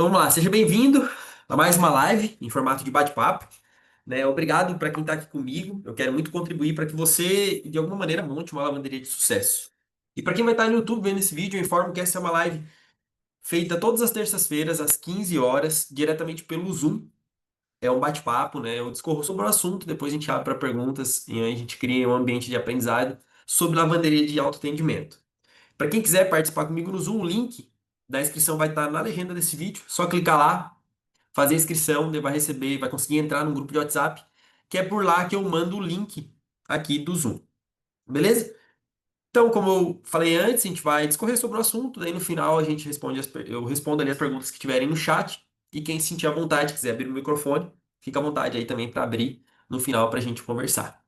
Então vamos lá, seja bem-vindo a mais uma live em formato de bate-papo, né? Obrigado para quem está aqui comigo. Eu quero muito contribuir para que você, de alguma maneira, monte uma lavanderia de sucesso. E para quem vai estar no YouTube vendo esse vídeo, eu informo que essa é uma live feita todas as terças-feiras, às 15 horas, diretamente pelo Zoom. É um bate-papo, né? Eu discorro sobre o assunto, depois a gente abre para perguntas e aí a gente cria um ambiente de aprendizado sobre lavanderia de autoatendimento. Para quem quiser participar comigo no Zoom, o link da inscrição vai estar na legenda desse vídeo. Só clicar lá, fazer a inscrição, daí vai receber, vai conseguir entrar no grupo de WhatsApp, que é por lá que eu mando o link aqui do Zoom. Beleza? Então, como eu falei antes, a gente vai discorrer sobre o assunto, daí no final a gente responde eu respondo ali as perguntas que tiverem no chat, e quem se sentir à vontade, quiser abrir o microfone, fica à vontade aí também para abrir no final para a gente conversar.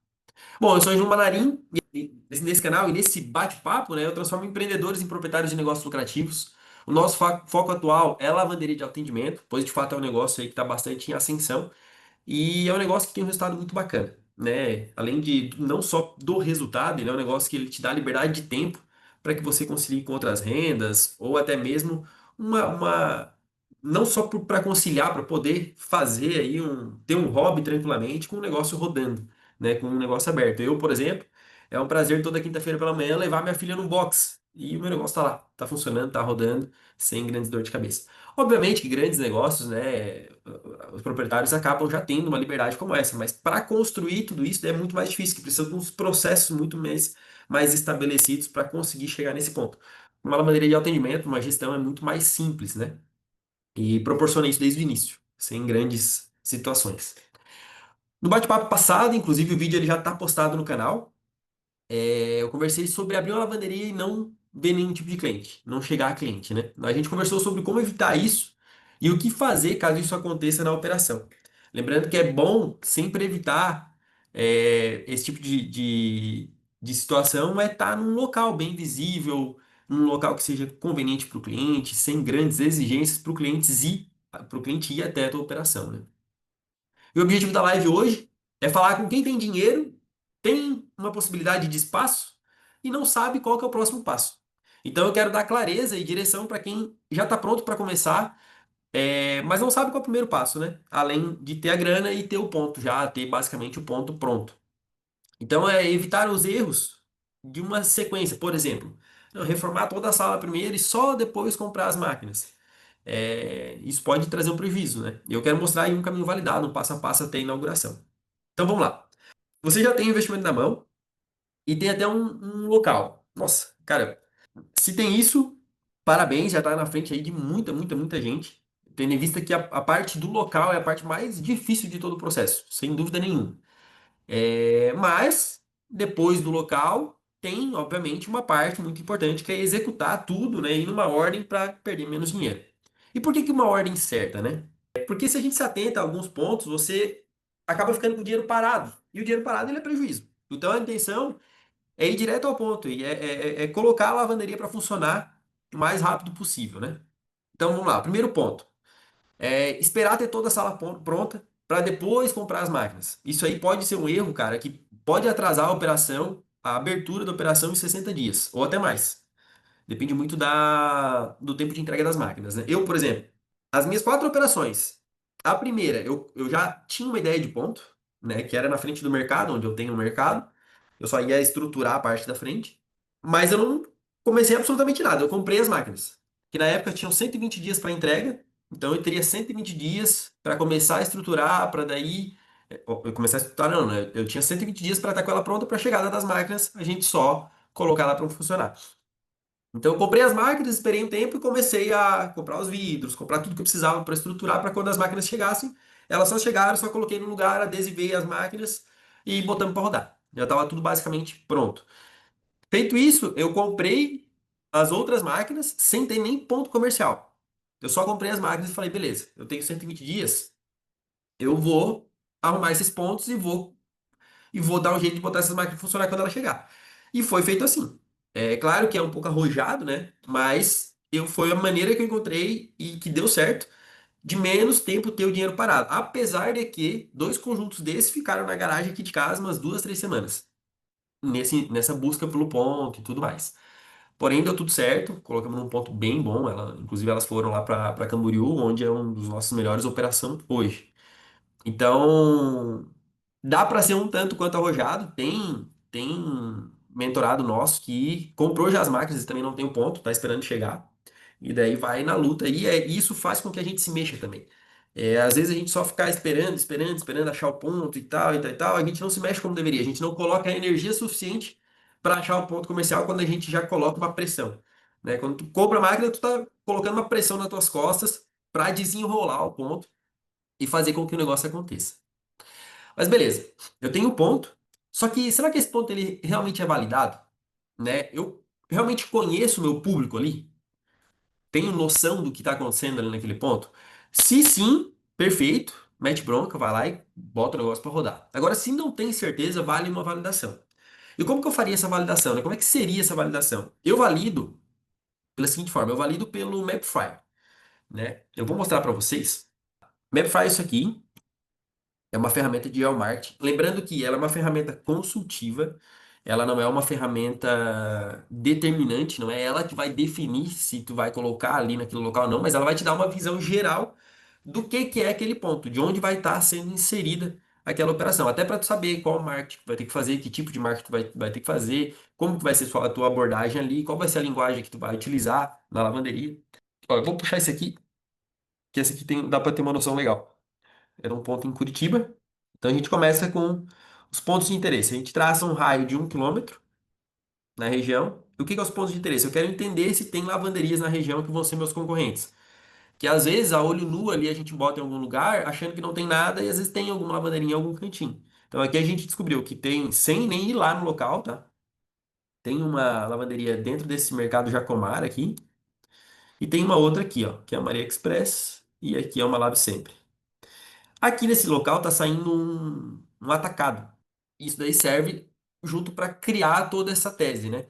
Bom, eu sou o João Manarim, e nesse canal e nesse bate-papo, né, eu transformo empreendedores em proprietários de negócios lucrativos. O nosso foco atual é lavanderia de atendimento, pois de fato é um negócio aí que está bastante em ascensão. E é um negócio que tem um resultado muito bacana, né? Além de não só do resultado, ele é um negócio que ele te dá liberdade de tempo para que você consiga com outras rendas, ou até mesmo não só para conciliar, para poder fazer aí ter um hobby tranquilamente com o negócio rodando, né? Com um negócio aberto. Eu, por exemplo, é um prazer toda quinta-feira pela manhã levar minha filha no box. E o meu negócio tá lá, tá funcionando, tá rodando, sem grandes dor de cabeça. Obviamente que grandes negócios, né? Os proprietários acabam já tendo uma liberdade como essa, mas para construir tudo isso é muito mais difícil, que precisa de uns processos muito mais estabelecidos para conseguir chegar nesse ponto. Uma lavanderia de atendimento, uma gestão é muito mais simples, né? E proporciona isso desde o início, sem grandes situações. No bate-papo passado, inclusive, o vídeo ele já está postado no canal. Eu conversei sobre abrir uma lavanderia e não ver nenhum tipo de cliente, não chegar a cliente, né? A gente conversou sobre como evitar isso e o que fazer caso isso aconteça na operação. Lembrando que é bom sempre evitar esse tipo de situação, é estar num local bem visível, num local que seja conveniente para o cliente, sem grandes exigências para o cliente ir até a tua operação, né? E o objetivo da live hoje é falar com quem tem dinheiro, tem uma possibilidade de espaço e não sabe qual que é o próximo passo. Então eu quero dar clareza e direção para quem já está pronto para começar, mas não sabe qual é o primeiro passo, né? Além de ter a grana e ter o ponto já, ter basicamente o ponto pronto. Então é evitar os erros de uma sequência. Por exemplo, não, reformar toda a sala primeiro e só depois comprar as máquinas. Isso pode trazer um prejuízo, né? Eu quero mostrar aí um caminho validado, um passo a passo até a inauguração. Então vamos lá. Você já tem o investimento na mão e tem até um local. Nossa, cara, se tem isso, parabéns, já está na frente aí de muita gente. Tendo em vista que a parte do local é a parte mais difícil de todo o processo, sem dúvida nenhuma. Mas, depois do local, tem, obviamente, uma parte muito importante que é executar tudo, né, em uma ordem para perder menos dinheiro. E por que que uma ordem certa, né? Porque se a gente se atenta a alguns pontos, você acaba ficando com o dinheiro parado. E o dinheiro parado ele é prejuízo. Então a intenção é ir direto ao ponto e é colocar a lavanderia para funcionar o mais rápido possível, né? Então vamos lá. Primeiro ponto. Esperar ter toda a sala pronta para depois comprar as máquinas. Isso aí pode ser um erro, cara, que pode atrasar a operação, a abertura da operação em 60 dias, ou até mais. Depende muito do tempo de entrega das máquinas, né? Eu, por exemplo, as minhas quatro operações, a primeira, eu já tinha uma ideia de ponto, né? Que era na frente do mercado, onde eu tenho um mercado. Eu só ia estruturar a parte da frente. Mas eu não comecei absolutamente nada. Eu comprei as máquinas. Que na época tinham 120 dias para entrega. Então eu teria 120 dias para começar a estruturar, para daí. Eu começar a estruturar, não, né? Eu tinha 120 dias para estar com ela pronta para a chegada das máquinas, a gente só colocar ela para funcionar. Então eu comprei as máquinas, esperei um tempo e comecei a comprar os vidros, comprar tudo que eu precisava para estruturar para quando as máquinas chegassem. Elas só chegaram, só coloquei no lugar, adesivei as máquinas e botamos para rodar. Já estava tudo basicamente pronto. Feito isso, eu comprei as outras máquinas sem ter nem ponto comercial. Eu só comprei as máquinas e falei, beleza, eu tenho 120 dias, eu vou arrumar esses pontos e vou dar um jeito de botar essas máquinas funcionar quando ela chegar. E foi feito assim. É claro que é um pouco arrojado, né? Mas foi a maneira que eu encontrei e que deu certo de menos tempo ter o dinheiro parado. Apesar de que dois conjuntos desses ficaram na garagem aqui de casa umas 2, 3 semanas. Nessa busca pelo ponto e tudo mais. Porém, deu tudo certo, colocamos num ponto bem bom. Inclusive, elas foram lá para Camboriú, onde é um dos nossos melhores operações hoje. Então, dá para ser um tanto quanto arrojado. Tem mentorado nosso que comprou já as máquinas e também não tem o ponto, tá esperando chegar. E daí vai na luta. Isso faz com que a gente se mexa também. Às vezes a gente só ficar esperando achar o ponto e tal, e tal, e tal. A gente não se mexe como deveria. A gente não coloca a energia suficiente para achar o ponto comercial quando a gente já coloca uma pressão. Né? Quando tu compra a máquina, tu tá colocando uma pressão nas tuas costas para desenrolar o ponto e fazer com que o negócio aconteça. Mas beleza, eu tenho um ponto. Só que será que esse ponto ele realmente é validado? Né? Eu realmente conheço o meu público ali? Tenho noção do que está acontecendo ali naquele ponto? Se sim, perfeito, mete bronca, vai lá e bota o negócio para rodar. Agora, se não tem certeza, vale uma validação. E como que eu faria essa validação, né? Como é que seria essa validação? Eu valido pela seguinte forma, eu valido pelo Mapify, né? Eu vou mostrar para vocês. Mapify é isso aqui. É uma ferramenta de geomarketing. Lembrando que ela é uma ferramenta consultiva, ela não é uma ferramenta determinante, não é ela que vai definir se tu vai colocar ali naquele local ou não, mas ela vai te dar uma visão geral do que é aquele ponto, de onde vai estar sendo inserida aquela operação. Até para tu saber qual marketing tu vai ter que fazer, que tipo de marketing tu vai ter que fazer, como que vai ser a tua abordagem ali, qual vai ser a linguagem que tu vai utilizar na lavanderia. Ó, eu vou puxar esse aqui, que esse aqui dá para ter uma noção legal. Era um ponto em Curitiba. Então a gente começa com os pontos de interesse. A gente traça um raio de 1 quilômetro na região. E o que que é os pontos de interesse? Eu quero entender se tem lavanderias na região que vão ser meus concorrentes. Que às vezes a olho nu ali a gente bota em algum lugar achando que não tem nada e às vezes tem alguma lavanderinha em algum cantinho. Então aqui a gente descobriu que tem, sem nem ir lá no local, tá? Tem uma lavanderia dentro desse mercado Jacomar aqui. E tem uma outra aqui, ó, que é a Maria Express. E aqui é uma Lave Sempre. Aqui nesse local tá saindo um atacado. Isso daí serve junto para criar toda essa tese, né?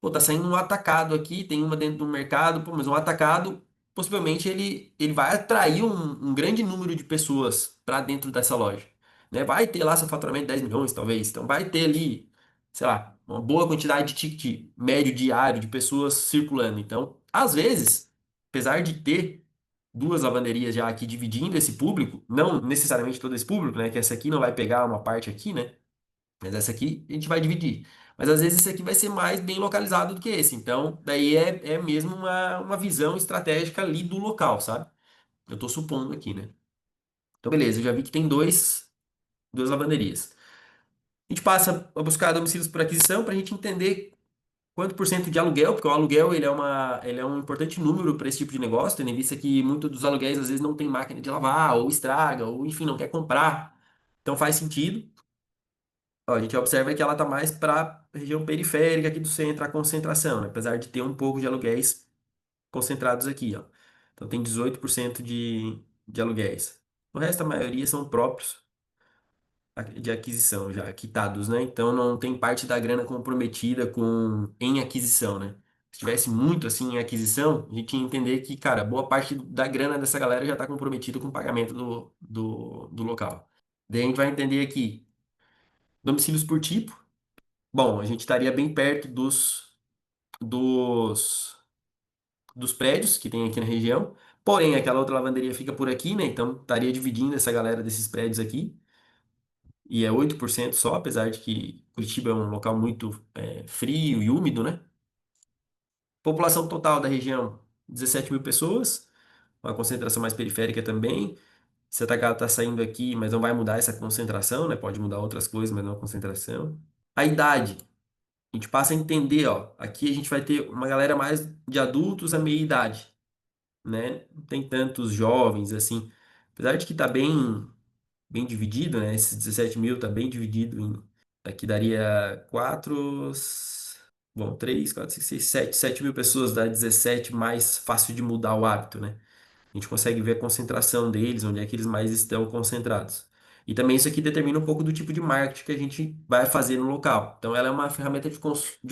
Pô, tá saindo um atacado aqui, tem uma dentro do mercado, pô, mas um atacado, possivelmente ele vai atrair um grande número de pessoas para dentro dessa loja, né? Vai ter lá seu faturamento de 10 milhões, talvez. Então vai ter ali, sei lá, uma boa quantidade de ticket médio diário de pessoas circulando. Então, às vezes, apesar de ter duas lavanderias já aqui dividindo esse público, não necessariamente todo esse público, né? Que essa aqui não vai pegar uma parte aqui, né? Mas essa aqui a gente vai dividir. Mas às vezes esse aqui vai ser mais bem localizado do que esse. Então, daí é mesmo uma visão estratégica ali do local, sabe? Eu tô supondo aqui, né? Então, beleza, eu já vi que tem duas lavanderias. A gente passa a buscar domicílios por aquisição para a gente entender quanto por cento de aluguel, porque o aluguel ele é um importante número para esse tipo de negócio, tendo em vista que muitos dos aluguéis às vezes não tem máquina de lavar, ou estraga, ou enfim, não quer comprar. Então faz sentido. Ó, a gente observa que ela está mais para a região periférica aqui do centro, a concentração, né? Apesar de ter um pouco de aluguéis concentrados aqui, ó. Então tem 18% de aluguéis. O resto, a maioria são próprios de aquisição já, quitados, né? Então não tem parte da grana comprometida em aquisição, né? Se tivesse muito assim em aquisição, a gente ia entender que, cara, boa parte da grana dessa galera já está comprometida com o pagamento do local. Daí a gente vai entender aqui, domicílios por tipo. Bom, a gente estaria bem perto dos, dos prédios que tem aqui na região. Porém, aquela outra lavanderia fica por aqui, né? Então estaria dividindo essa galera desses prédios aqui. E é 8% só, apesar de que Curitiba é um local muito frio e úmido, né? População total da região, 17 mil pessoas, uma concentração mais periférica também. Santa Casa está saindo aqui, mas não vai mudar essa concentração, né? Pode mudar outras coisas, mas não a concentração. A idade, a gente passa a entender, ó. Aqui a gente vai ter uma galera mais de adultos a meia idade, né? Não tem tantos jovens assim. Apesar de que tá bem dividido, né? Esses 17 mil tá bem dividido em. Aqui daria 4. Bom, 3, 4, 5, 6, 7. 7 mil pessoas dá 17, mais fácil de mudar o hábito, né? A gente consegue ver a concentração deles, onde é que eles mais estão concentrados. E também isso aqui determina um pouco do tipo de marketing que a gente vai fazer no local. Então, ela é uma ferramenta de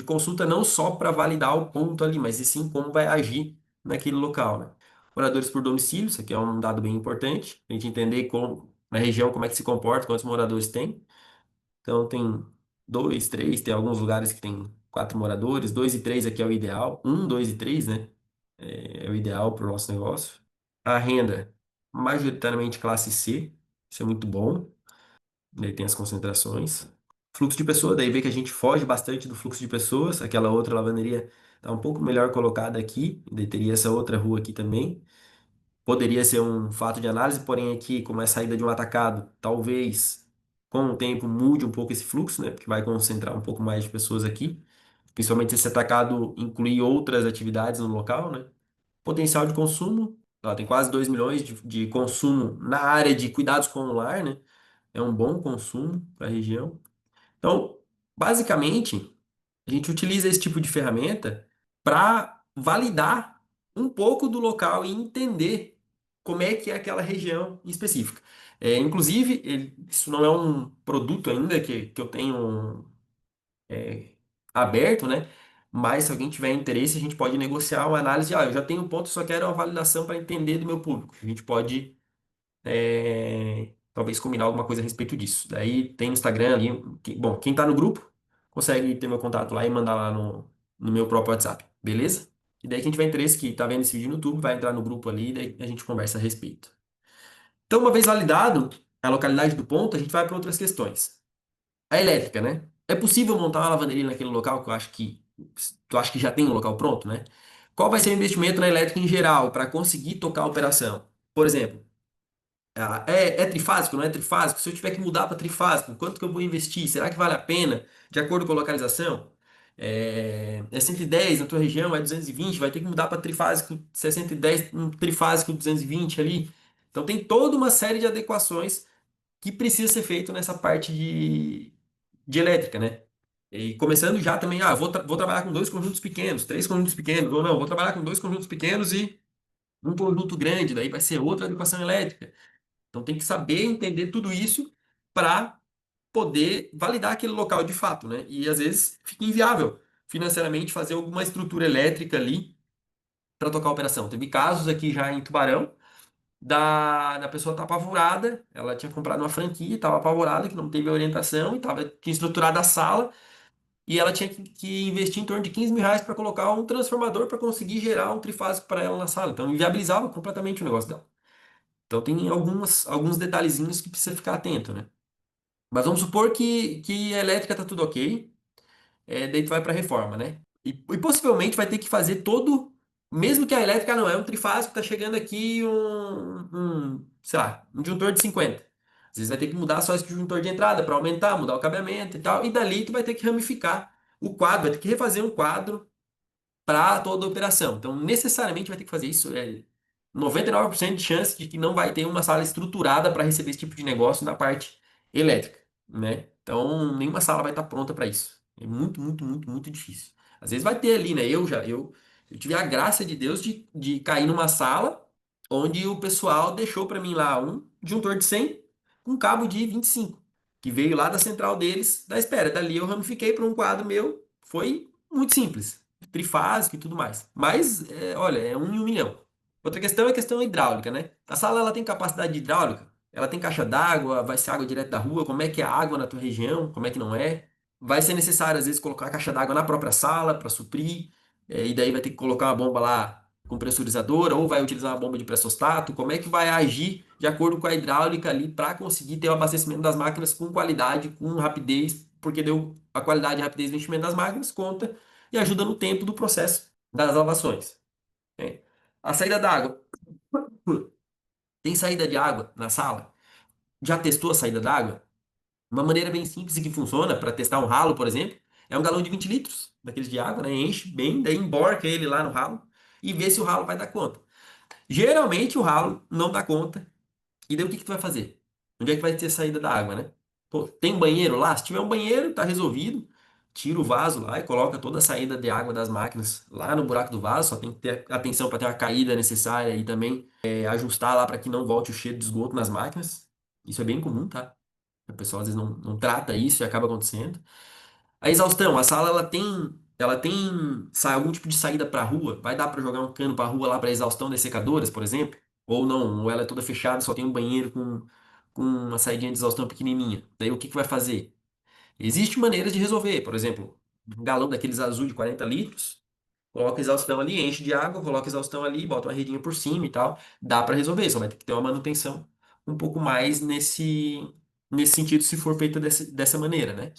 consulta não só para validar o ponto ali, mas e sim como vai agir naquele local, né? Moradores por domicílio, isso aqui é um dado bem importante, a gente entender como, na região como é que se comporta, quantos moradores tem. Então, tem dois, três, tem alguns lugares que tem. quatro moradores, dois e três aqui é o ideal. Um, dois e três, né? É o ideal para o nosso negócio. A renda, majoritariamente classe C, isso é muito bom. Daí tem as concentrações. Fluxo de pessoas, daí vê que a gente foge bastante do fluxo de pessoas. Aquela outra lavanderia está um pouco melhor colocada aqui. Daí teria essa outra rua aqui também. Poderia ser um fato de análise, porém aqui, como é saída de um atacado, talvez com o tempo mude um pouco esse fluxo, né? Porque vai concentrar um pouco mais de pessoas aqui. Principalmente se esse atacado incluir outras atividades no local, né? Potencial de consumo, ó, tem quase 2 milhões de consumo na área de cuidados com o lar, né? É um bom consumo para a região. Então, basicamente, a gente utiliza esse tipo de ferramenta para validar um pouco do local e entender como é que é aquela região em específica. Inclusive, isso não é um produto ainda que eu tenho aberto, né? Mas se alguém tiver interesse, a gente pode negociar uma análise. Ah, eu já tenho um ponto, só quero uma validação para entender do meu público. A gente pode talvez combinar alguma coisa a respeito disso. Daí tem no Instagram ali. Bom, quem tá no grupo consegue ter meu contato lá e mandar lá no meu próprio WhatsApp, beleza? E daí quem tiver interesse, que tá vendo esse vídeo no YouTube, vai entrar no grupo ali e daí a gente conversa a respeito. Então, uma vez validado a localidade do ponto, a gente vai para outras questões. A elétrica, né? É possível montar uma lavanderia naquele local que eu acho que tu acha que já tem um local pronto, né? Qual vai ser o investimento na elétrica em geral para conseguir tocar a operação? Por exemplo, é trifásico, não é trifásico? Se eu tiver que mudar para trifásico, quanto que eu vou investir? Será que vale a pena? De acordo com a localização? É 110 na tua região, é 220, vai ter que mudar para trifásico 610, um trifásico 220 ali. Então tem toda uma série de adequações que precisa ser feito nessa parte de elétrica, né? E começando já também, vou trabalhar com dois conjuntos pequenos, três conjuntos pequenos, ou não, vou trabalhar com dois conjuntos pequenos e um conjunto grande, daí vai ser outra adequação elétrica. Então tem que saber entender tudo isso para poder validar aquele local de fato, né? E às vezes fica inviável financeiramente fazer alguma estrutura elétrica ali para tocar a operação. Teve casos aqui já em Tubarão da pessoa estar apavorada, ela tinha comprado uma franquia, estava apavorada que não teve orientação e tinha estruturado a sala e ela tinha que investir em torno de 15 mil reais para colocar um transformador para conseguir gerar um trifásico para ela na sala. Então inviabilizava completamente o negócio dela. Então tem alguns detalhezinhos que precisa ficar atento, né? Mas vamos supor que a elétrica tá tudo ok, daí tu vai para reforma, né? E possivelmente vai ter que fazer todo, mesmo que a elétrica não é um trifásico, tá chegando aqui sei lá, um disjuntor de 50. Às vezes vai ter que mudar só esse disjuntor de entrada para aumentar, mudar o cabeamento e tal, e dali tu vai ter que ramificar o quadro, vai ter que refazer um quadro para toda a operação. Então, necessariamente vai ter que fazer isso. 99% de chance de que não vai ter uma sala estruturada para receber esse tipo de negócio na parte elétrica, né? Então, nenhuma sala vai estar pronta para isso. É muito, muito, muito, muito difícil. Às vezes vai ter ali, né? Eu tive a graça de Deus de cair numa sala onde o pessoal deixou para mim lá um disjuntor de 100 com cabo de 25 que veio lá da central deles da espera. Dali eu ramifiquei para um quadro meu. Foi muito simples trifásico e tudo mais. Mas, olha, é um em um milhão. Outra questão é a questão hidráulica, né? A sala ela tem capacidade de hidráulica? Ela tem caixa d'água? Vai ser água direto da rua? Como é que é a água na tua região? Como é que não é? Vai ser necessário, às vezes, colocar a caixa d'água na própria sala para suprir, e daí vai ter que colocar uma bomba lá com pressurizadora, ou vai utilizar uma bomba de pressostato. Como é que vai agir de acordo com a hidráulica ali para conseguir ter o abastecimento das máquinas com qualidade, com rapidez, porque deu a qualidade e rapidez do enchimento das máquinas conta e ajuda no tempo do processo das lavações. Né? A saída da água. Tem saída de água na sala? Já testou a saída da água? Uma maneira bem simples e que funciona para testar um ralo, por exemplo, é um galão de 20 litros daqueles de água, né? Enche bem, daí emborca ele lá no ralo e vê se o ralo vai dar conta. Geralmente o ralo não dá conta. E daí o que que tu vai fazer? Onde é que vai ter saída da água, né? Pô, tem banheiro lá? Se tiver um banheiro, tá resolvido. Tira o vaso lá e coloca toda a saída de água das máquinas lá no buraco do vaso. Só tem que ter atenção para ter uma caída necessária e também ajustar lá para que não volte o cheiro de esgoto nas máquinas. Isso é bem comum, tá? O pessoal às vezes não trata isso e acaba acontecendo. A exaustão, a sala ela tem algum tipo de saída para a rua? Vai dar para jogar um cano para a rua lá para exaustão das secadoras, por exemplo? Ou não, ou ela é toda fechada, só tem um banheiro com uma saidinha de exaustão pequenininha. Daí o que que vai fazer? Existem maneiras de resolver, por exemplo. um galão daqueles azul de 40 litros, coloca exaustão ali, enche de água, coloca exaustão ali, bota uma redinha por cima e tal. Dá para resolver, só vai ter que ter uma manutenção um pouco mais nesse sentido, se for feita dessa maneira, né?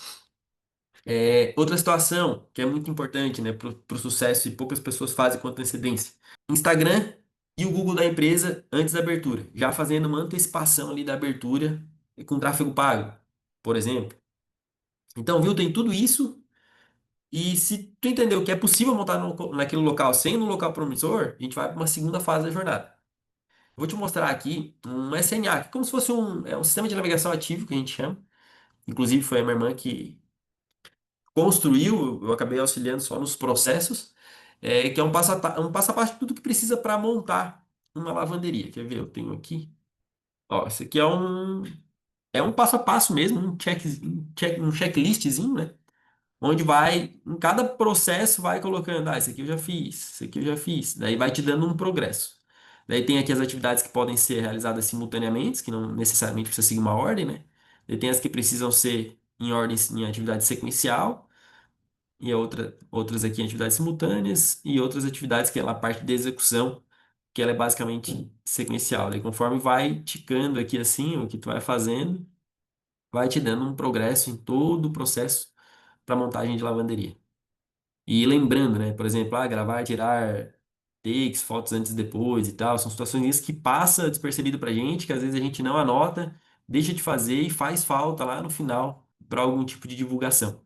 Outra situação que é muito importante, né, para o sucesso e poucas pessoas fazem com antecedência. Instagram e o Google da empresa antes da abertura, já fazendo uma antecipação ali da abertura com tráfego pago, por exemplo. Então, viu, tem tudo isso. E se tu entendeu que é possível montar naquele local sendo um local promissor, a gente vai para uma segunda fase da jornada. Vou te mostrar aqui um SNA, que é como se fosse um sistema de navegação ativo que a gente chama. Inclusive foi a minha irmã que construiu, eu acabei auxiliando só nos processos, que é um passo a passo de tudo que precisa para montar uma lavanderia. Quer ver? Eu tenho aqui. Ó, esse aqui é um passo a passo mesmo, um checklistzinho, né? Onde vai, em cada processo, vai colocando, esse aqui eu já fiz, esse aqui eu já fiz. Daí vai te dando um progresso. Daí tem aqui as atividades que podem ser realizadas simultaneamente, que não necessariamente precisa seguir uma ordem, né? Daí tem as que precisam ser em ordem, em atividade sequencial, e outras aqui em atividades simultâneas, e outras atividades que é a parte de execução, que ela é basicamente sequencial. Daí conforme vai ticando aqui assim, o que tu vai fazendo, vai te dando um progresso em todo o processo para montagem de lavanderia. E lembrando, né, por exemplo, gravar, tirar takes, fotos antes e depois e tal, são situações que passa despercebido pra gente, que às vezes a gente não anota, deixa de fazer e faz falta lá no final para algum tipo de divulgação.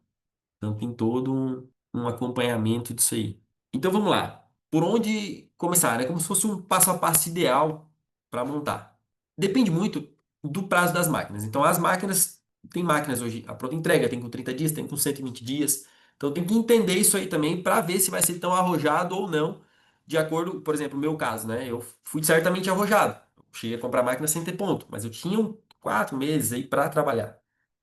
Então tem todo um acompanhamento disso aí. Então vamos lá. Por onde começar, né? Como se fosse um passo a passo ideal para montar. Depende muito do prazo das máquinas. Então as máquinas, tem máquinas hoje, a pronta entrega tem com 30 dias, tem com 120 dias. Então tem que entender isso aí também para ver se vai ser tão arrojado ou não, de acordo, por exemplo, no meu caso, né? Eu fui certamente arrojado. Eu cheguei a comprar máquina sem ter ponto, mas eu tinha 4 meses aí para trabalhar,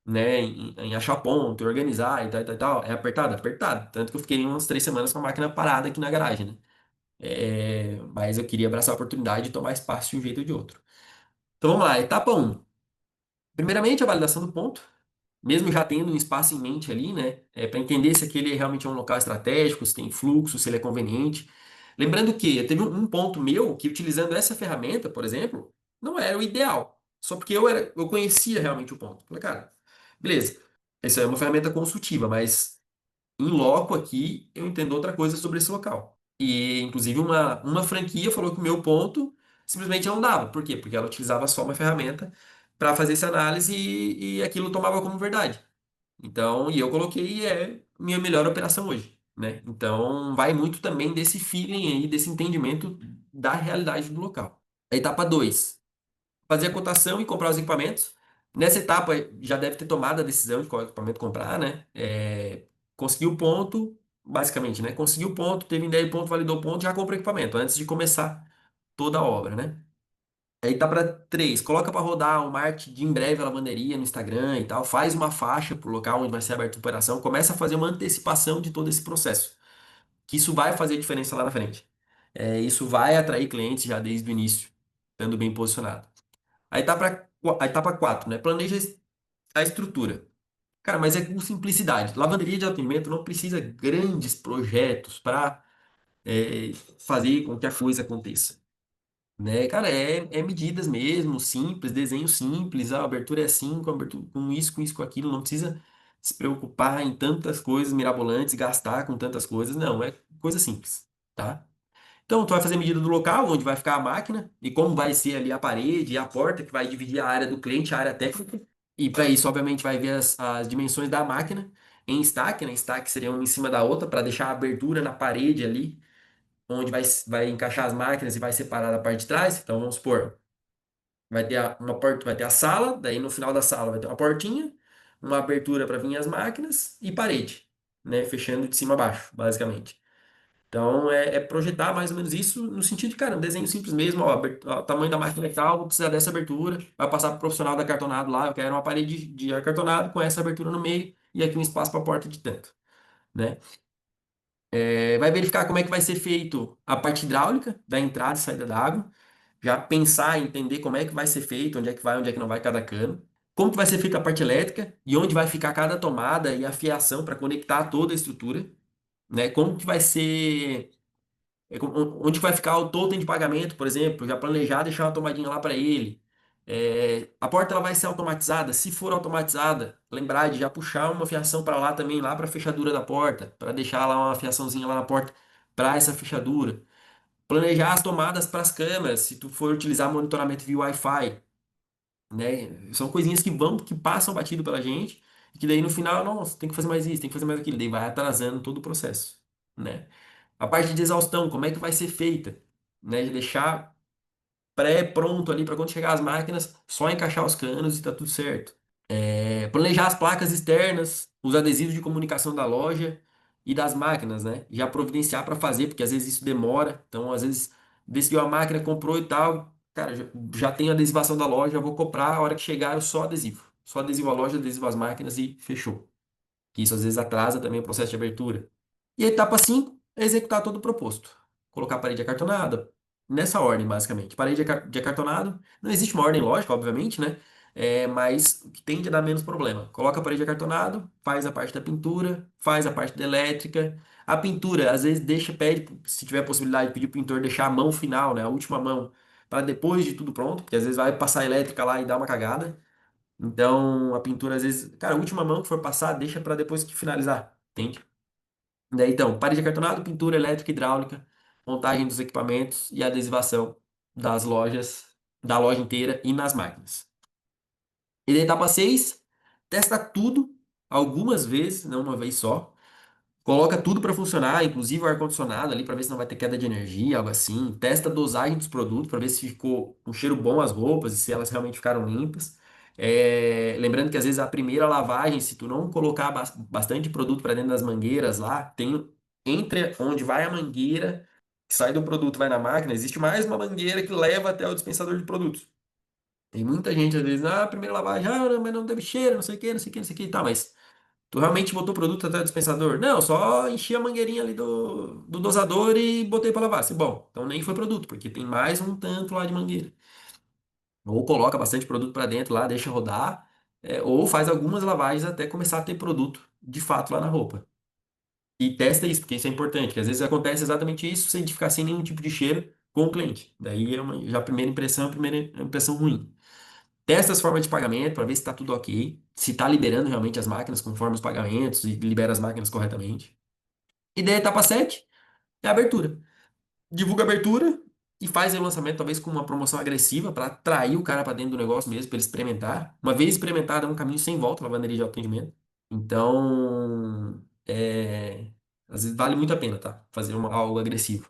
né, em achar ponto, organizar e tal, e tal, e tal. É apertado? Apertado. Tanto que eu fiquei umas 3 semanas com a máquina parada aqui na garagem, né? Mas eu queria abraçar a oportunidade de tomar espaço de um jeito ou de outro. Então vamos lá, etapa um. Primeiramente, a validação do ponto, mesmo já tendo um espaço em mente ali, né? Para entender se aquele realmente é um local estratégico, se tem fluxo, se ele é conveniente. Lembrando que teve um ponto meu que, utilizando essa ferramenta, por exemplo, não era o ideal. Só porque eu conhecia realmente o ponto. Falei, cara, beleza. Essa é uma ferramenta consultiva, mas em loco aqui eu entendo outra coisa sobre esse local. E, inclusive, uma franquia falou que o meu ponto simplesmente não dava. Por quê? Porque ela utilizava só uma ferramenta para fazer essa análise e aquilo tomava como verdade. Então, e eu coloquei minha melhor operação hoje, né? Então, vai muito também desse feeling aí, desse entendimento da realidade do local. A etapa 2, fazer a cotação e comprar os equipamentos. Nessa etapa, já deve ter tomado a decisão de qual equipamento comprar, né? Conseguiu o ponto, basicamente, né? Conseguiu o ponto, teve ideia de ponto, validou o ponto, já comprou o equipamento, antes de começar toda a obra, né? Aí tá para 3, coloca para rodar o marketing de em breve a lavanderia no Instagram e tal, faz uma faixa pro local onde vai ser aberta a operação, começa a fazer uma antecipação de todo esse processo, que isso vai fazer diferença lá na frente. Isso vai atrair clientes já desde o início, estando bem posicionado. A etapa 4, né? Planeja a estrutura. Cara, mas é com simplicidade. Lavanderia de atendimento não precisa grandes projetos para fazer com que a coisa aconteça, né? Cara, é medidas mesmo, simples, desenho simples, a abertura é assim, com abertura, com isso, com aquilo, não precisa se preocupar em tantas coisas mirabolantes, gastar com tantas coisas, não, é coisa simples, tá? Então, tu vai fazer a medida do local, onde vai ficar a máquina, e como vai ser ali a parede e a porta, que vai dividir a área do cliente, a área técnica. E para isso, obviamente, vai ver as dimensões da máquina em stack, né? Stack seria uma em cima da outra, para deixar a abertura na parede ali, onde vai encaixar as máquinas e vai separar da parte de trás. Então, vamos supor, vai ter uma porta, vai ter a sala, daí no final da sala vai ter uma portinha, uma abertura para vir as máquinas e parede, né? Fechando de cima a baixo, basicamente. Então, é projetar mais ou menos isso no sentido de, cara, um desenho simples mesmo, ó, ó, o tamanho da máquina é tal, vou precisar dessa abertura, vai passar para o profissional do acartonado lá, eu quero uma parede de acartonado com essa abertura no meio e aqui um espaço para a porta de tanto, né? Vai verificar como é que vai ser feito a parte hidráulica da entrada e saída da água, já pensar, entender como é que vai ser feito, onde é que vai, onde é que não vai cada cano. como que vai ser feita a parte elétrica e onde vai ficar cada tomada e a fiação para conectar toda a estrutura, né? Como que vai ser, onde que vai ficar o totem de pagamento, por exemplo, já planejar deixar uma tomadinha lá para ele. A porta ela vai ser automatizada. Se for automatizada, lembrar de já puxar uma fiação para lá também, lá para a fechadura da porta, para deixar lá uma fiaçãozinha lá na porta para essa fechadura. Planejar as tomadas para as câmeras, se tu for utilizar monitoramento via Wi-Fi, né? São coisinhas que vão, que passam batido pela gente, e que daí no final, nossa, tem que fazer mais isso, tem que fazer mais aquilo, daí vai atrasando todo o processo, né? A parte de exaustão, como é que vai ser feita, né? De deixar pré-pronto ali para quando chegar as máquinas, só encaixar os canos e tá tudo certo. Planejar as placas externas, os adesivos de comunicação da loja e das máquinas, né? Já providenciar para fazer, porque às vezes isso demora. Então, às vezes, decidiu a máquina, comprou e tal. Cara, já tem a adesivação da loja, vou comprar. A hora que chegar, eu só adesivo. Só adesivo a loja, adesivo as máquinas e fechou. Que isso às vezes atrasa também o processo de abertura. E a etapa 5 é executar todo o proposto. Colocar a parede acartonada, nessa ordem, basicamente. Parede de acartonado, não existe uma ordem lógica, obviamente, né? Mas o que tende a dar menos problema. Coloca a parede acartonado, faz a parte da pintura, faz a parte da elétrica. A pintura, às vezes, pede, se tiver possibilidade, pedir pro pintor deixar a mão final, né? A última mão, para depois de tudo pronto, porque às vezes vai passar a elétrica lá e dá uma cagada. Então, a pintura, às vezes, cara, a última mão que for passar, deixa para depois que finalizar, entende? Daí, então, parede acartonado, pintura elétrica, e hidráulica, montagem dos equipamentos e adesivação das lojas, da loja inteira e nas máquinas. E daí, etapa 6, testa tudo algumas vezes, não uma vez só. Coloca tudo para funcionar, inclusive o ar-condicionado ali, para ver se não vai ter queda de energia, algo assim. Testa a dosagem dos produtos para ver se ficou um cheiro bom as roupas e se elas realmente ficaram limpas. Lembrando que às vezes a primeira lavagem, se tu não colocar bastante produto para dentro das mangueiras lá, tem entre onde vai a mangueira, que sai do produto, vai na máquina, existe mais uma mangueira que leva até o dispensador de produtos. Tem muita gente às vezes, ah, primeira lavagem, ah, não, mas não teve cheiro, não sei o que, não sei o que, não sei o que, tá, mas tu realmente botou o produto até o dispensador? Não, só enchi a mangueirinha ali do dosador e botei para lavar. Assim, bom, então nem foi produto, porque tem mais um tanto lá de mangueira. Ou coloca bastante produto para dentro lá, deixa rodar, ou faz algumas lavagens até começar a ter produto de fato lá na roupa. E testa isso, porque isso é importante, que às vezes acontece exatamente isso sem a gente ficar sem nenhum tipo de cheiro com o cliente. Daí já a primeira impressão é a primeira impressão ruim. Testa as formas de pagamento para ver se está tudo ok, se está liberando realmente as máquinas conforme os pagamentos e libera as máquinas corretamente. E daí a etapa 7 é a abertura. Divulga a abertura e faz o lançamento, talvez com uma promoção agressiva para atrair o cara para dentro do negócio mesmo, para ele experimentar. Uma vez experimentado, é um caminho sem volta, lavanderia de atendimento. Então, às vezes vale muito a pena, tá? Fazer algo agressivo.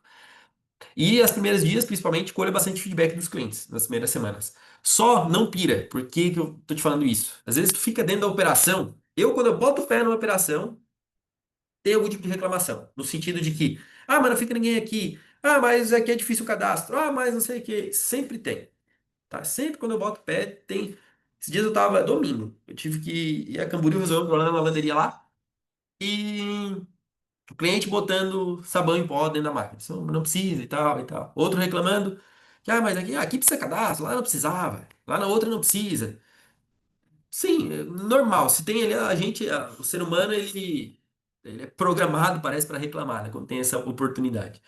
E as primeiras dias, principalmente, colha bastante feedback dos clientes nas primeiras semanas. Só não pira. Por que que eu tô te falando isso? Às vezes tu fica dentro da operação. Quando eu boto o pé numa operação, tem algum tipo de reclamação. No sentido de que, ah, mas não fica ninguém aqui. Ah, mas aqui é difícil o cadastro. Ah, mas não sei o que. Sempre tem, tá? Sempre quando eu boto o pé, tem. Esses dias eu tava, domingo, eu tive que ir a Camboriú resolver um problema na lavanderia lá. E o cliente botando sabão em pó dentro da máquina. Isso não precisa e tal e tal. Outro reclamando que, ah, mas aqui precisa cadastro, lá não precisava. Lá na outra não precisa. Sim, é normal. Se tem ali a gente, o ser humano, ele é programado, parece, para reclamar, né, quando tem essa oportunidade.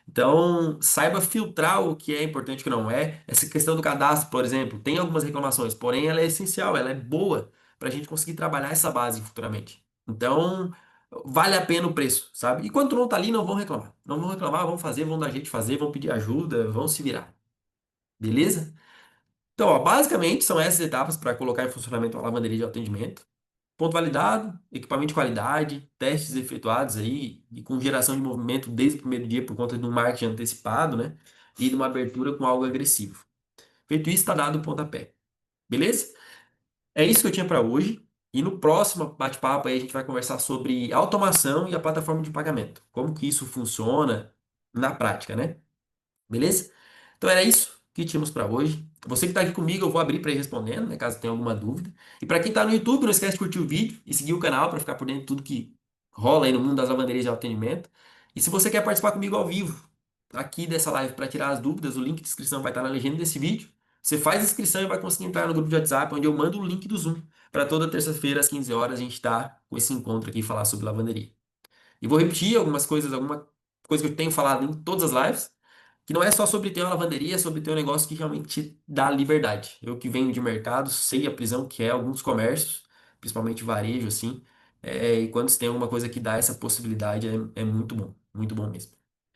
Então, saiba filtrar o que é importante e o que não é. Essa questão do cadastro, por exemplo, tem algumas reclamações, porém ela é essencial, ela é boa para a gente conseguir trabalhar essa base futuramente. Então, vale a pena o preço, sabe? E quando tu não tá ali, não vão reclamar. Não vão reclamar, vão fazer, vão dar jeito de fazer, vão pedir ajuda, vão se virar. Beleza? Então, ó, basicamente são essas etapas para colocar em funcionamento uma lavanderia de atendimento. Ponto validado, equipamento de qualidade, testes efetuados aí e com geração de movimento desde o primeiro dia por conta de um marketing antecipado, né? E de uma abertura com algo agressivo. Feito isso, está dado o pontapé. Beleza? É isso que eu tinha para hoje. E no próximo bate-papo aí a gente vai conversar sobre automação e a plataforma de pagamento. Como que isso funciona na prática, né? Beleza? Então era isso que tínhamos para hoje. Você que está aqui comigo, eu vou abrir para ir respondendo, né, caso tenha alguma dúvida. E para quem está no YouTube, não esquece de curtir o vídeo e seguir o canal para ficar por dentro de tudo que rola aí no mundo das lavanderias de atendimento. E se você quer participar comigo ao vivo, aqui dessa live para tirar as dúvidas, o link de inscrição vai estar na legenda desse vídeo. Você faz inscrição e vai conseguir entrar no grupo de WhatsApp, onde eu mando o link do Zoom. Para toda terça-feira, às 15 horas, a gente tá com esse encontro aqui e falar sobre lavanderia. E vou repetir algumas coisas, alguma coisa que eu tenho falado em todas as lives, que não é só sobre ter uma lavanderia, é sobre ter um negócio que realmente te dá liberdade. Eu que venho de mercado, sei a prisão que é alguns comércios, principalmente varejo, assim, e quando você tem alguma coisa que dá essa possibilidade, é muito bom mesmo.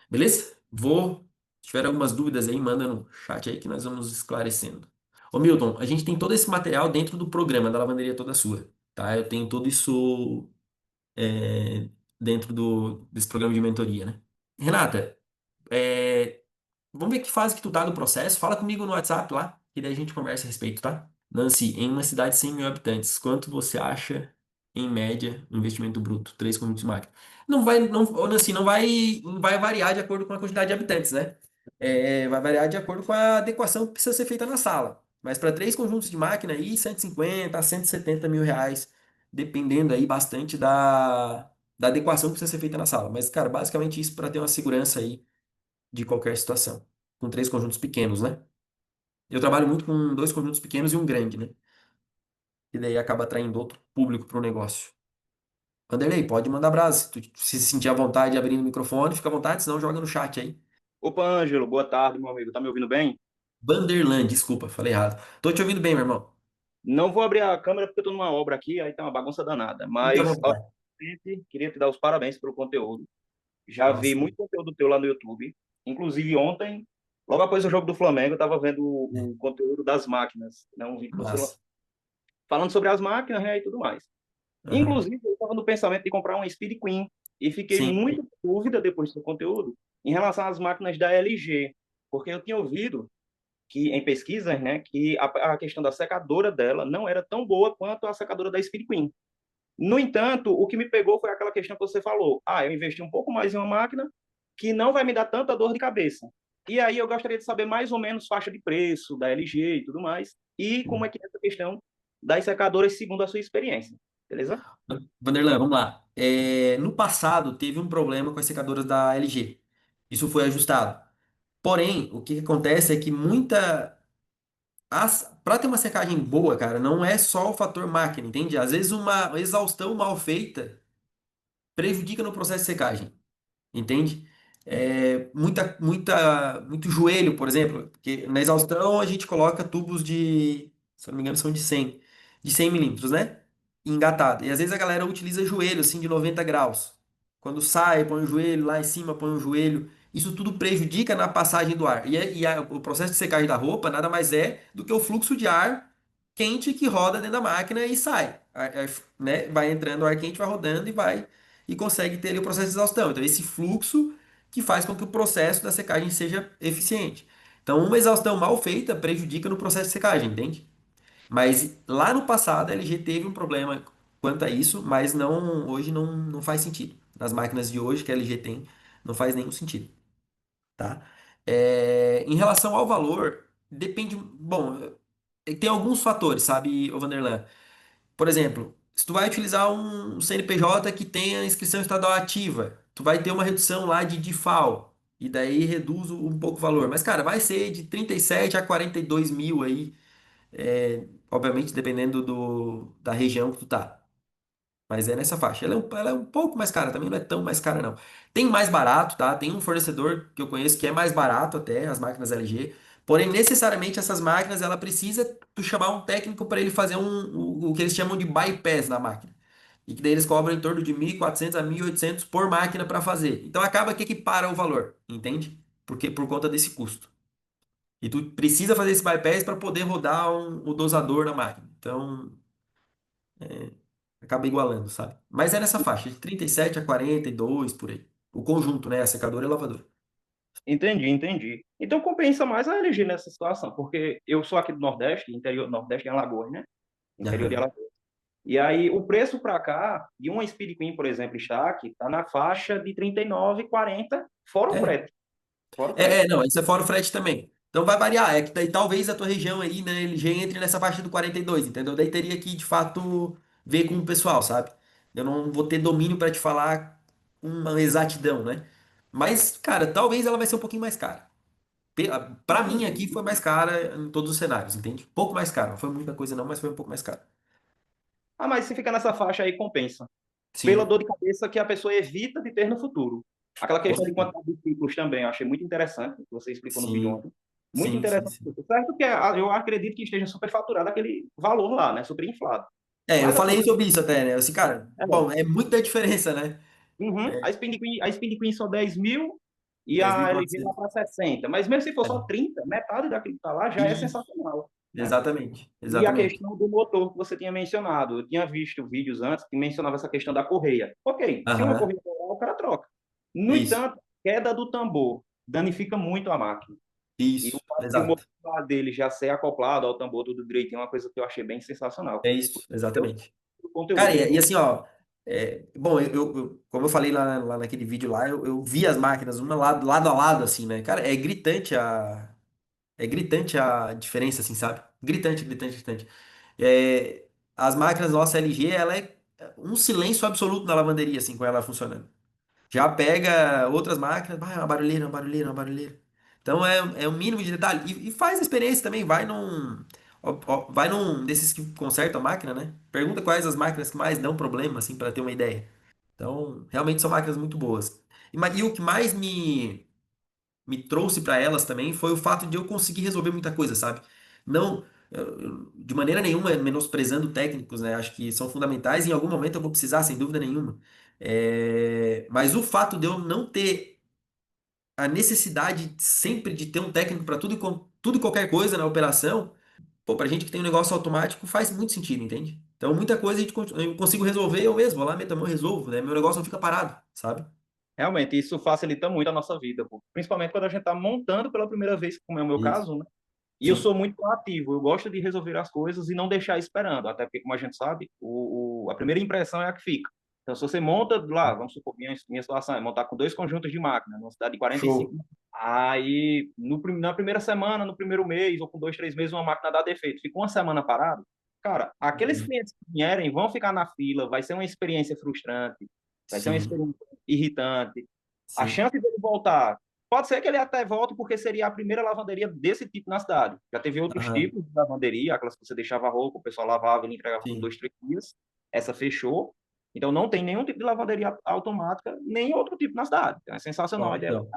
Beleza? Se tiver algumas dúvidas aí, manda no chat aí que nós vamos esclarecendo. Ô Milton, a gente tem todo esse material dentro do programa da Lavanderia Toda Sua, tá? Eu tenho tudo isso dentro desse programa de mentoria, né? Renata, é, vamos ver que fase que tu tá do processo. Fala comigo no WhatsApp lá, e daí a gente conversa a respeito, tá? Nancy, em uma cidade de 100 mil habitantes, quanto você acha, em média, o investimento bruto? Três conjuntos de máquina. Não vai, não, ô, Nancy, não vai variar de acordo com a quantidade de habitantes, né? Vai variar de acordo com a adequação que precisa ser feita na sala. Mas para três conjuntos de máquina aí, 150 a 170 mil reais, dependendo aí bastante da adequação que precisa ser feita na sala. Mas, cara, basicamente isso para ter uma segurança aí de qualquer situação. Com três conjuntos pequenos, né? Eu trabalho muito com dois conjuntos pequenos e um grande, né? E daí acaba atraindo outro público para o negócio. Vanderlei, pode mandar brasa. Se tu se sentir à vontade de abrir o microfone, fica à vontade, senão joga no chat aí. Opa, Ângelo, boa tarde, meu amigo. Tá me ouvindo bem? Vanderland, desculpa, falei errado. Tô te ouvindo bem, meu irmão. Não vou abrir a câmera porque eu tô numa obra aqui, aí tá uma bagunça danada. Fica à Mas, vontade. honestamente, queria te dar os parabéns pelo conteúdo. Já vi Nossa. muito conteúdo teu lá no YouTube. Inclusive, ontem, logo após o jogo do Flamengo, eu tava vendo o conteúdo das máquinas, né? Um vídeo que você Massa. falando sobre as máquinas, né, e tudo mais. Aham. Inclusive, eu estava no pensamento de comprar uma Speed Queen e fiquei Sim. muito em dúvida depois do seu conteúdo em relação às máquinas da LG, porque eu tinha ouvido que em pesquisas, né, que a questão da secadora dela não era tão boa quanto a secadora da Speed Queen. No entanto, o que me pegou foi aquela questão que você falou. Ah, eu investi um pouco mais em uma máquina que não vai me dar tanta dor de cabeça. E aí eu gostaria de saber mais ou menos faixa de preço da LG e tudo mais, e como é que é essa questão das secadoras segundo a sua experiência. Beleza? Vanderlan, vamos lá. No passado, teve um problema com as secadoras da LG. Isso foi ajustado. Porém, o que que acontece é que para ter uma secagem boa, cara, não é só o fator máquina, entende? Às vezes uma exaustão mal feita prejudica no processo de secagem. Entende? Muito joelho, por exemplo, porque na exaustão a gente coloca tubos se eu não me engano, são de 100 milímetros, né? Engatado. E às vezes a galera utiliza joelho, assim, de 90 graus. Quando sai, põe o joelho, lá em cima põe o joelho. Isso tudo prejudica na passagem do ar. O processo de secagem da roupa nada mais é do que o fluxo de ar quente que roda dentro da máquina e sai. Né? Vai entrando o ar quente, vai rodando e consegue ter ali o processo de exaustão. Então, esse fluxo que faz com que o processo da secagem seja eficiente. Então, uma exaustão mal feita prejudica no processo de secagem, entende? Mas lá no passado a LG teve um problema quanto a isso, mas hoje não faz sentido. Nas máquinas de hoje que a LG tem, não faz nenhum sentido, tá? Em relação ao valor, depende. Bom, tem alguns fatores, sabe, ô Vanderlan? Por exemplo, se tu vai utilizar um CNPJ que tenha inscrição estadual ativa, tu vai ter uma redução lá de DIFAL, e daí reduz um pouco o valor. Mas, cara, vai ser de 37 a 42 mil aí, obviamente dependendo da região que tu tá. Mas é nessa faixa. Ela é um pouco mais cara, também não é tão mais cara, não. Tem mais barato, tá? Tem um fornecedor que eu conheço que é mais barato até, as máquinas LG. Porém, necessariamente essas máquinas, ela precisa tu chamar um técnico para ele fazer o que eles chamam de bypass na máquina. E que daí eles cobram em torno de 1.400 a 1.800 por máquina para fazer. Então acaba que equipara o valor, entende? Porque por conta desse custo. E tu precisa fazer esse bypass para poder rodar o dosador na máquina. Então, acaba igualando, sabe? Mas é nessa faixa, de 37 a 42 por aí. O conjunto, né? A secadora e a lavadora. Entendi, entendi. Então compensa mais a LG nessa situação, porque eu sou aqui do Nordeste, interior do Nordeste, em Alagoas, né? Interior de Aham. Alagoas. E aí o preço para cá, de uma Speed Queen, por exemplo, está aqui, está na faixa de 39,40, fora o É. frete. Fora o frete. Não, isso é fora o frete também. Então vai variar, é que daí talvez a tua região aí, né, ele já entre nessa faixa do 42, entendeu? Daí teria que, de fato, ver com o pessoal, sabe? Eu não vou ter domínio para te falar com uma exatidão, né? Mas, cara, talvez ela vai ser um pouquinho mais cara. Pra mim aqui foi mais cara em todos os cenários, entende? Pouco mais caro. Não foi muita coisa não, mas foi um pouco mais caro. Ah, mas se ficar nessa faixa aí, compensa. Pela Sim, dor de cabeça que a pessoa evita de ter no futuro. Aquela com questão de certeza. quantidade de ciclos também, eu achei muito interessante, que você explicou no vídeo Sim, ontem. Muito sim, sim, interessante. sim. Certo que eu acredito que esteja superfaturado aquele valor lá, né? Super inflado. É, eu Mas assim, falei sobre isso até, né? Assim, cara, é, bom, é muita diferença, né? uhum, a Spin de Queen só 10 mil e dez mil e a LG lá quatrocentos para 60. Mas mesmo se for só É. 30, metade daquilo que está lá já é Isso, sensacional, né? exatamente, E a exatamente. questão do motor que você tinha mencionado. Eu tinha visto vídeos antes que mencionava essa questão da correia. Ok, se uma Aham, correia quebrar, o cara troca. No isso, entanto, queda do tambor danifica muito a máquina. E o isso, fato de o exato. motor dele já ser acoplado ao tambor tudo direitinho é uma coisa que eu achei bem sensacional. É isso, Eu, exatamente. o Cara, conteúdo. e assim, ó, bom, como eu falei lá naquele vídeo lá, eu vi as máquinas uma lado a lado, assim, né? Cara, é gritante a diferença, assim, sabe? Gritante, gritante, gritante. É, as máquinas nossa LG, ela é um silêncio absoluto na lavanderia, assim, com ela funcionando. Já pega outras máquinas, vai, uma barulheira, uma barulheira, uma barulheira. Então é um mínimo de detalhe. E faz a experiência também, vai num desses que consertam a máquina, né? Pergunta quais as máquinas que mais dão problema, assim, para ter uma ideia. Então, realmente são máquinas muito boas. E o que mais me trouxe para elas também foi o fato de eu conseguir resolver muita coisa, sabe? Não, de maneira nenhuma menosprezando técnicos, né? Acho que são fundamentais e em algum momento eu vou precisar, sem dúvida nenhuma. Mas o fato de eu não ter a necessidade sempre de ter um técnico para tudo, tudo e qualquer coisa na operação, pô, pra gente que tem um negócio automático faz muito sentido, entende? Então muita coisa eu consigo resolver eu mesmo, vou lá, meto a mão e resolvo, né? Meu negócio não fica parado, sabe? Realmente, isso facilita muito a nossa vida, pô. Principalmente quando a gente está montando pela primeira vez, como é o meu Isso. caso, né? E eu sou Sim. muito proativo, eu gosto de resolver as coisas e não deixar esperando, até porque, como a gente sabe, a primeira impressão é a que fica. Então, se você monta lá, vamos supor, minha situação é montar com dois conjuntos de máquina, numa cidade de 45, Show. aí na primeira semana, no primeiro mês, ou com 2, 3 meses, uma máquina dá defeito, fica uma semana parado, cara, aqueles Uhum. clientes que vierem vão ficar na fila, vai ser uma experiência frustrante, vai ser uma Sim, experiência irritante, a sim. chance dele voltar. Pode ser que ele até volte porque seria a primeira lavanderia desse tipo na cidade. Já teve outros Aham. tipos de lavanderia, aquelas que você deixava a roupa, o pessoal lavava e ele entregava com Sim. 2, 3 dias. Essa fechou. Então não tem nenhum tipo de lavanderia automática, nem outro tipo na cidade. Então, é sensacional a Ó, ideia. então.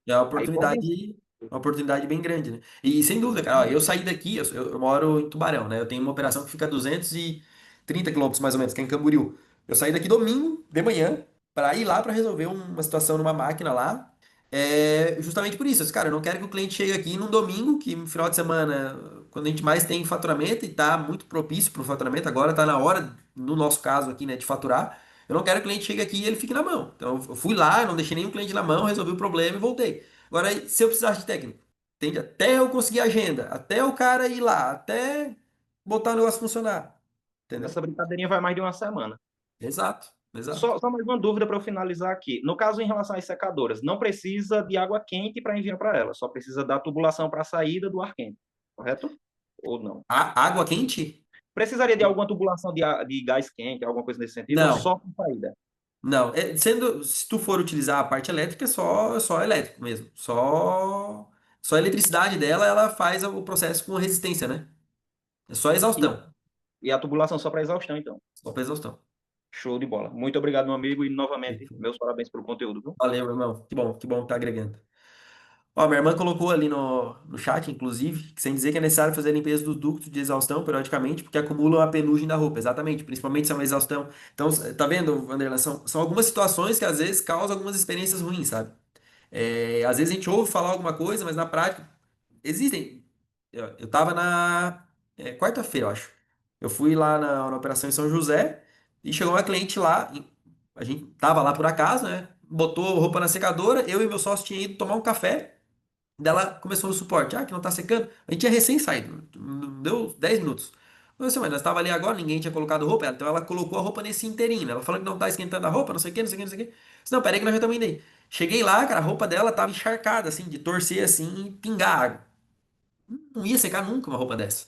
É Aí podem. uma oportunidade bem grande, né? E sem dúvida, cara, ó, eu saí daqui, eu moro em Tubarão, né? Eu tenho uma operação que fica a 230 quilômetros mais ou menos, que é em Camboriú. Eu saí daqui domingo de manhã para ir lá para resolver uma situação numa máquina lá. Justamente por isso, cara, eu não quero que o cliente chegue aqui num domingo, que no final de semana, quando a gente mais tem faturamento e tá muito propício para o faturamento, agora tá na hora, no nosso caso aqui, né, de faturar. Eu não quero que o cliente chegue aqui e ele fique na mão. Então, eu fui lá, não deixei nenhum cliente na mão, resolvi o problema e voltei. Agora, se eu precisasse de técnico, entende? Até eu conseguir agenda, até o cara ir lá, até botar o negócio funcionar. Entendeu? Essa brincadeirinha vai mais de uma semana. Exato, exato. Só mais uma dúvida para eu finalizar aqui. No caso, em relação às secadoras, não precisa de água quente para enviar para ela, só precisa da tubulação para a saída do ar quente, correto? Ou não? Água quente? Precisaria de alguma tubulação de gás quente, alguma coisa nesse sentido, ou Não, só com saída? não. Se tu for utilizar a parte elétrica, é só elétrico mesmo. Só a eletricidade dela, ela faz o processo com resistência, né? É só E, exaustão. e a tubulação só para exaustão, então. Só para exaustão. Show de bola. Muito obrigado, meu amigo, e novamente, meus parabéns pelo conteúdo, viu? Valeu, meu irmão. Que bom que tá agregando. Ó, minha irmã colocou ali no chat, inclusive, que sem dizer que é necessário fazer a limpeza dos ductos de exaustão periodicamente, porque acumulam a penugem da roupa. Exatamente, principalmente se é uma exaustão. Então, tá vendo, Wanderlan? São algumas situações que às vezes causam algumas experiências ruins, sabe? Às vezes a gente ouve falar alguma coisa, mas na prática existem. Eu tava na quarta-feira, eu acho. Eu fui lá na operação em São José e chegou uma cliente lá. A gente tava lá por acaso, né? Botou roupa na secadora, eu e meu sócio tinha ido tomar um café. Daí ela começou no suporte, que não tá secando. A gente tinha recém saído, não deu 10 minutos. Eu falei assim, mas nós estava ali agora, ninguém tinha colocado roupa, então ela colocou a roupa nesse inteirinho, né? Ela falou que não tá esquentando a roupa, não sei o que, não sei o que, não sei o que. Eu disse, não, peraí que nós já estamos indo aí. Cheguei lá, cara, a roupa dela tava encharcada, assim, de torcer assim e pingar água. Não ia secar nunca uma roupa dessa,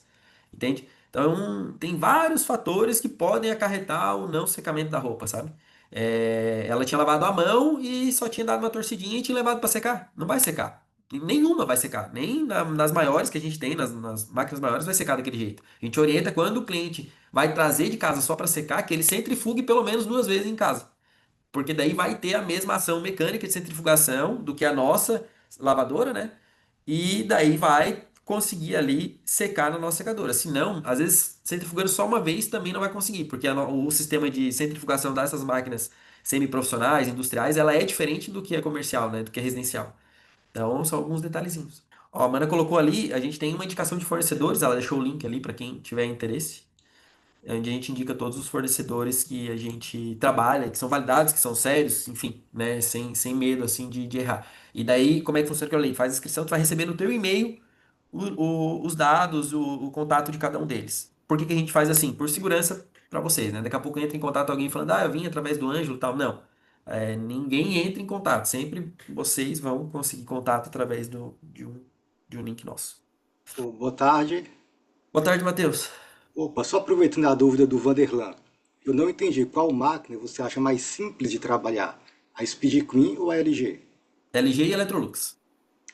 entende? Então, tem vários fatores que podem acarretar o não secamento da roupa, sabe? Ela tinha lavado a mão e só tinha dado uma torcidinha e tinha levado para secar. Não vai secar. Nenhuma vai secar. Nem nas maiores que a gente tem, nas máquinas maiores, vai secar daquele jeito. A gente orienta quando o cliente vai trazer de casa só para secar, que ele centrifugue pelo menos 2 vezes em casa. Porque daí vai ter a mesma ação mecânica de centrifugação do que a nossa lavadora, né? E daí vai conseguir ali secar na nossa secadora. Se não, às vezes centrifugando só uma vez também não vai conseguir, porque o sistema de centrifugação dessas máquinas semiprofissionais, industriais, ela é diferente do que é comercial, né? Do que é residencial. Então, são alguns detalhezinhos. Ó, a Mana colocou ali, a gente tem uma indicação de fornecedores, ela deixou o link ali para quem tiver interesse, onde a gente indica todos os fornecedores que a gente trabalha, que são validados, que são sérios, enfim, né, sem medo, assim, de errar. E daí, como é que funciona aquilo ali? Faz a inscrição, tu vai receber no teu e-mail os dados, o contato de cada um deles. Por que que a gente faz assim? Por segurança para vocês, né? Daqui a pouco entra em contato alguém falando, eu vim através do Ângelo e tal. Não. Ninguém entra em contato. Sempre vocês vão conseguir contato através de um link nosso. Ô, boa tarde. Boa tarde, Matheus. Opa, só aproveitando a dúvida do Vanderlan. Eu não entendi qual máquina você acha mais simples de trabalhar, a Speed Queen ou a LG? LG e Electrolux.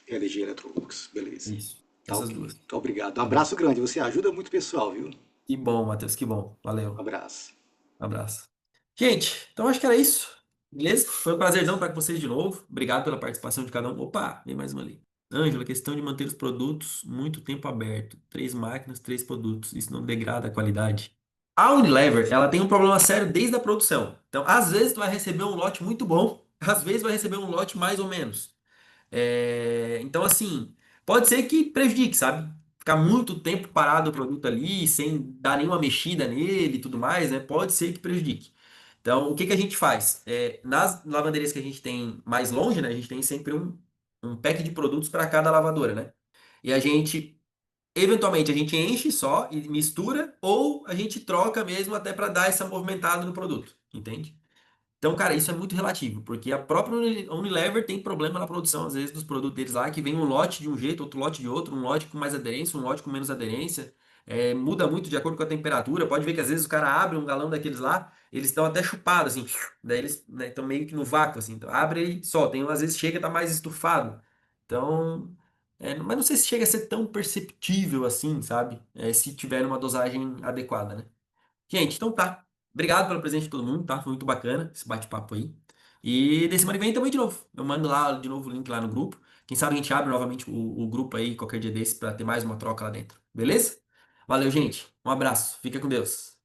LG Electrolux, beleza. Isso. Tá Essas ok. duas. Muito obrigado. Um Tá bom. abraço grande, você ajuda muito o pessoal, viu? Que bom, Matheus. Que bom. Um Valeu. abraço. Abraço. Gente, então acho que era isso. Beleza? Foi um prazerzão estar com vocês de novo. Obrigado pela participação de cada um. Opa, vem mais uma ali. Ângela, questão de manter os produtos muito tempo aberto. 3 máquinas, 3 produtos. Isso não degrada a qualidade. A Unilever, ela tem um problema sério desde a produção. Então, às vezes, tu vai receber um lote muito bom, às vezes vai receber um lote mais ou menos. Então, assim, pode ser que prejudique, sabe? Ficar muito tempo parado o produto ali, sem dar nenhuma mexida nele e tudo mais, né? Pode ser que prejudique. Então, o que que a gente faz? Nas lavanderias que a gente tem mais longe, né? A gente tem sempre um pack de produtos para cada lavadora, né? E a gente, eventualmente, a gente enche só e mistura, ou a gente troca mesmo até para dar essa movimentada no produto, entende? Então, cara, isso é muito relativo, porque a própria Unilever tem problema na produção, às vezes, dos produtos deles lá, que vem um lote de um jeito, outro lote de outro, um lote com mais aderência, um lote com menos aderência. Muda muito de acordo com a temperatura. Pode ver que às vezes o cara abre um galão daqueles lá, eles estão até chupados, assim, daí eles, né, estão meio que no vácuo, assim. Então, abre e só. Tem, às vezes chega a estar mais estufado. Então, mas não sei se chega a ser tão perceptível assim, sabe? Se tiver uma dosagem adequada, né? Gente, então tá. Obrigado pelo presente de todo mundo, tá? Foi muito bacana esse bate-papo aí. E de semana que vem também de novo. Eu mando lá de novo o link lá no grupo. Quem sabe a gente abre novamente o grupo aí qualquer dia desse pra ter mais uma troca lá dentro. Beleza? Valeu, gente. Um abraço. Fica com Deus.